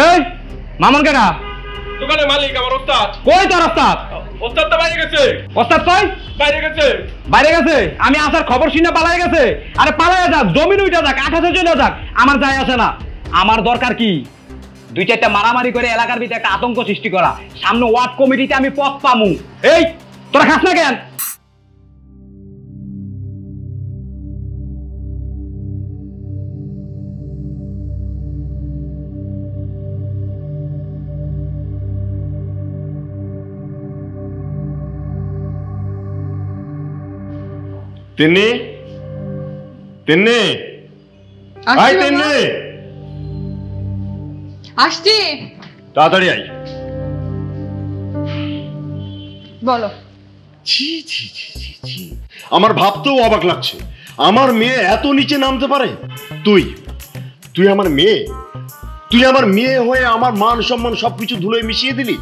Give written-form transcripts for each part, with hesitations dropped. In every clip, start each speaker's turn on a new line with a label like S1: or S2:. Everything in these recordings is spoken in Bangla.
S1: এই মামুন কাকা
S2: দোকানের মালিক আমার ওস্তাদ।
S1: কই তোর ওস্তাদ?
S2: ওস্তাদ তো বাইরে গেছে।
S1: ওস্তাদ কই?
S2: বাইরে গেছে।
S1: বাইরে গেছে? আমি আসার খবর শুনে পালাই গেছে। আরে পালাই যাক, জমিন উঠে যাক, আকাশে চলে যাক, আমার যায় আসে না। আমার দরকার কি দুই চারটা মারামারি করে এলাকার ভিতরে একটা আতঙ্ক সৃষ্টি করা। সামনে ওয়ার্ড কমিটিতে আমি পদ পামু। এই তোরা খাস না কেন?
S2: তিন্নি তিন্নি আই তিন্নি
S3: আসছি।
S2: তাড়াতাড়ি আই।
S3: বলো।
S2: ছি ছি ছি ছি ছি, আমার ভাবতেও অবাক লাগছে। আমার মেয়ে এত নিচে নামতে পারে? তুই তুই আমার মেয়ে, তুই আমার মেয়ে হয়ে আমার মান সম্মান সবকিছু ধুলোয় মিশিয়ে দিলি।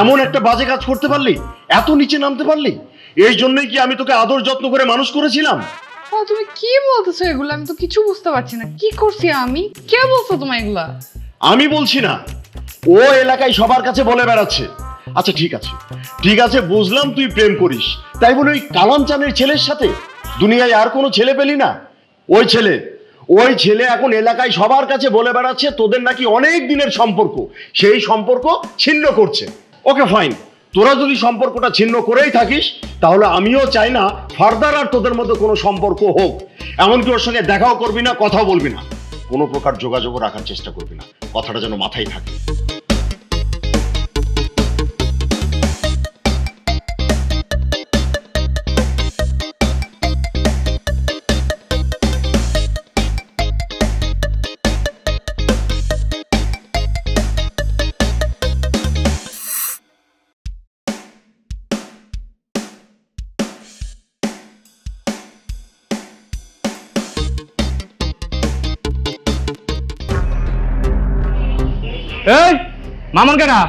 S2: এমন একটা বাজে কাজ করতে পারলি, এত নিচে নামতে পারলি। এই জন্যই কি আমি তোকে আদর যত্ন করে মানুষ করেছিলাম?
S3: তুমি কি বলতেছো এগুলো? আমি তো কিছু বুঝতে পারছি না। কি করছি আমি? কে বলছো তোমার এগুলা?
S2: আমি বলছি না, ও এলাকায় সবার কাছে বলে বেড়াচ্ছে। আচ্ছা ঠিক আছে ঠিক আছে, বুঝলাম তুই প্রেম করিস, তাই বলে ওই কালামচানের ছেলের সাথে দুনিয়ায় আর কোনো ছেলে পেলি না? ওই ছেলে এখন এলাকায় সবার কাছে বলে বেড়াচ্ছে তোদের নাকি অনেক দিনের সম্পর্ক, সেই সম্পর্ক ছিন্ন করছে। ওকে ফাইন, তোরা যদি সম্পর্কটা ছিন্ন করেই থাকিস তাহলে আমিও চাই না ফার্দার আর তোদের মধ্যে কোনো সম্পর্ক হোক। এমনকি ওর সঙ্গে দেখাও করবি না, কথাও বলবি না, কোনো প্রকার যোগাযোগও রাখার চেষ্টা করবি না। কথাটা যেন মাথায় থাকে।
S1: এই মামুন কাকা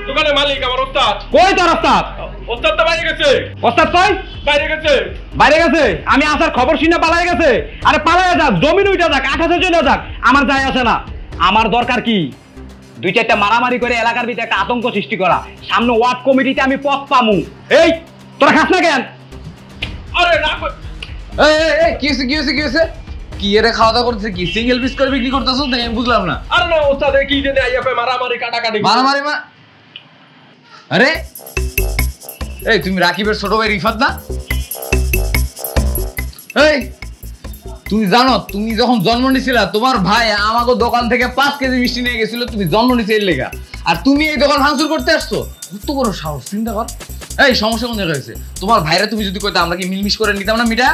S2: দোকানের মালিক আমার ওস্তাদ।
S1: কই তোর ওস্তাদ?
S2: ওস্তাদ তো বাইরে গেছে।
S1: ওস্তাদ কই?
S2: বাইরে গেছে।
S1: বাইরে গেছে? আমি আসার খবর শুনে পালাই গেছে। আরে পালাই যাক, জমিন উঠে যাক, আকাশে চলে যাক, আমার যায় আসে না। আমার দরকার কি দুই চারটা মারামারি করে এলাকার ভিতরে একটা আতঙ্ক সৃষ্টি করা। সামনে ওয়ার্ড কমিটিতে আমি পদ পামু। এই তোরা খাস না কেন?
S2: আরে না,
S4: কি হয়েছে? কি এরা খাওয়া দাওয়া করতেছে? কি সিঙ্গেল পিস করে বিক্রি করতেছো? আমি বুঝলাম না।
S2: আরে না ওস্তাদ, কি জানি আইয়া মারামারি কাটাকাটি।
S4: মারামারি আরে এই তুমি রাকিবের ছোট ভাই রিফাত না? এই তুমি জানো তুমি যখন জন্ম নিছিলা তোমার ভাই আমাকে দোকান থেকে 5 কেজি মিষ্টি নিয়ে গেছিল, তুমি জন্ম নিছে এর লেগা, আর তুমি এই দোকান ভাঙচুর করতে আসছো? কত বড় সাহস, চিন্তা কর। এই সমস্যা কোন জায়গায় হয়েছে? তোমার ভাইরা তুমি যদি কইতা আমরা কি মিলমিশ করে নিতাম না মিটা?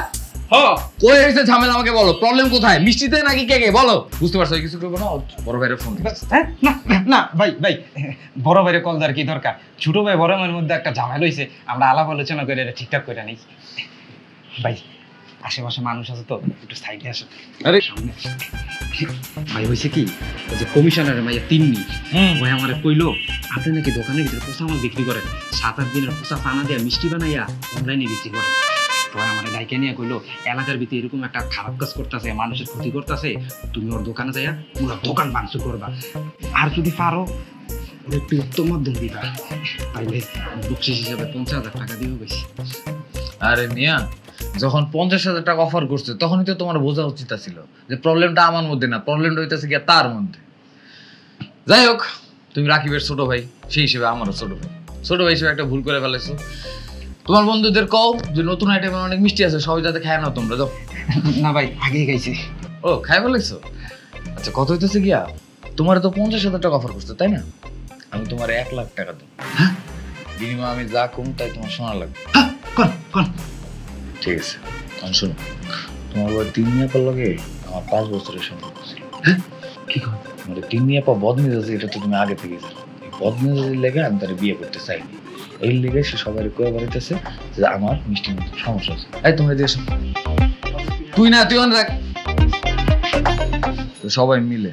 S2: হ্যাঁ
S4: কই হয়েছে ঝামেলা? আমাকে বলো, প্রবলেম কোথায়? মিষ্টিতে নাকি কেকে? বলো। বুঝতে পারছো কিছু করবো না? বড় ভাইয়ের ফোন।
S1: না না ভাই বড় ভাইয়ের কল দেওয়ার কি দরকার? ছোট ভাই বড় ভাইয়ের মধ্যে একটা ঝামেলা হয়েছে, আমরা আলাপ আলোচনা করে এটা ঠিকঠাক করে নেই। ভাই আশেপাশে মানুষ আছে তো, একটু সাইডে আসে।
S4: আরে
S1: সামনে ভাই হয়েছে কি, ওই যে কমিশনারের মাইয়া তিন্নি ভাই আমার কইলো আপনি নাকি দোকানের ভিতরে পোষা মাল বিক্রি করেন, 7-8 দিনের পোষা চানা দিয়ে মিষ্টি বানাইয়া অনলাইনে বিক্রি করেন। আমার গাইকে নিয়ে কইলো এলাকার ভিতরে এরকম একটা খারাপ কাজ করতেছে, মানুষের ক্ষতি করতেছে, তুমি ওর দোকানে যাইয়া পুরো দোকান ভাঙচুর করবা, আর যদি পারো একটু উত্তম মাধ্যম দিবা, তাইলে বকশিস হিসাবে 50,000 টাকা দিও বেশি।
S4: আরে মিয়া, যখন 50,000 টাকা অফার করছে তখনই তো তোমার বোঝা উচিত ছিল যে প্রবলেমটা আমার মধ্যে না, প্রবলেমটা হইতেছে গিয়া তার মধ্যে। যাই হোক, তুমি রাকিবের ছোট ভাই, সেই হিসেবে আমারও ছোট ভাই হিসেবে একটা ভুল করে ফেলেছো। তোমার বন্ধুদের কও যে নতুন আইটেমের অনেক মিষ্টি আছে, সবাই যাতে খায় না তোমরা। যাও।
S1: না ভাই আগেই খাইছি।
S4: ও খাই ফেলেছো? আচ্ছা কত হইতেছে গিয়া? তোমার তো 50,000 টাকা অফার করছে তাই না? আমি তোমার 1 লাখ টাকা দেবো। হ্যাঁ, বিনিময়ে আমি যা কম তাই তোমার শোনা লাগবে।
S1: হ্যাঁ কোন
S4: ঠিক আছে, আমি শোনো, তোমার ওই 3 মিয়াপার লগে আমার 5 বছরের সম্পর্ক ছিল।
S1: হ্যাঁ কি কর?
S4: মানে 3 মিয়াপা বদমেজাজি, এটা তো তুমি আগে থেকে জানো। এই বদমেজাজির লেগে আমি তার বিয়ে করতে চাইনি। এই লেগে সে সবাই কয়ে বাড়িতেছে যে আমার মিষ্টির মধ্যে সমস্যা আছে। এই তোমরা দিয়ে তুই না তুই রাখ, সবাই মিলে